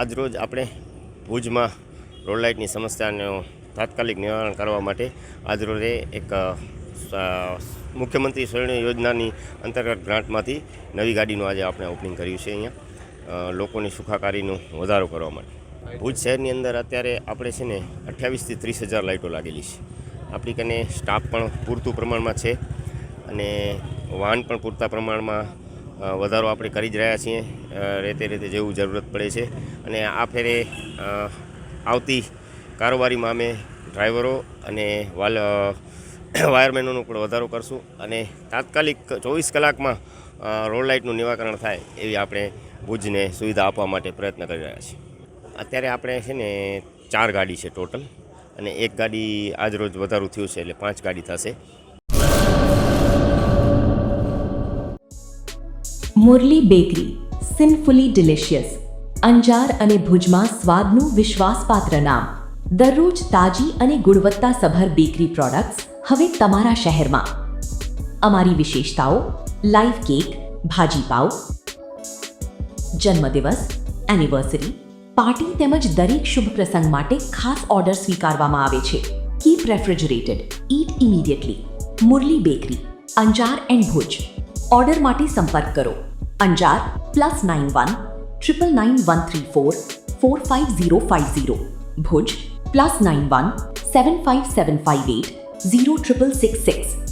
આજરોજ આપણે ભુજમાં રોડ લાઇટની સમસ્યાનું તાત્કાલિક નિવારણ કરવા માટે આજરોજ એક મુખ્યમંત્રી સ્વર્ણિમ યોજનાની અંતર્ગત ગ્રાન્ટમાંથી નવી ગાડીનું આજે આપણે ઓપનિંગ કર્યું છે. અહીંયા લોકોની સુખાકારીનો વધારો કરવા માટે ભુજ શહેરની અંદર અત્યારે આપણે છે ને 28 થી 30 હજાર લાઇટો લાગેલી છે. આપણી કને સ્ટાફ પણ પૂરતું પ્રમાણમાં છે અને વાહન પણ પૂરતા પ્રમાણમાં વધારો આપણે કરી જ રહ્યા છીએ. રેતે જેવું જરૂરત પડે છે અને આ ફેરે આવતી કારોબારીમાં અમે ડ્રાઈવરો અને વાયરમેનોનો પણ વધારો કરશું અને તાત્કાલિક 24 કલાકમાં રોડ લાઇટનું નિરાકરણ થાય એવી આપણે ભુજને સુવિધા આપવા માટે પ્રયત્ન કરી રહ્યા છીએ. અત્યારે આપણે છે ને 4 ગાડી છે ટોટલ અને એક ગાડી આજ રોજ વધારું થયું છે એટલે 5 ગાડી થશે. મુરલી બેકરી, સિન્ફુલી ડિલિશિયસ, અંજાર અને ભુજમાં સ્વાદનું વિશ્વાસપાત્ર નામ. દરરોજ તાજી અને ગુણવત્તાસભર બેકરી પ્રોડક્ટ્સ હવે તમારા શહેરમાં. અમારી વિશેષતાઓ: લાઈવ કેક, ભાજી પાવ, જન્મદિવસ, એનિવર્સરી, પાર્ટી તેમજ દરેક શુભ પ્રસંગ માટે ખાસ ઓર્ડર સ્વીકારવામાં આવે છે. Keep refrigerated, eat immediately. Murali bakery, Anjar and Bhuj. Order માટે સંપર્ક કરો અંજાર +91 999 134 45050, ભુજ +91 75758 0666.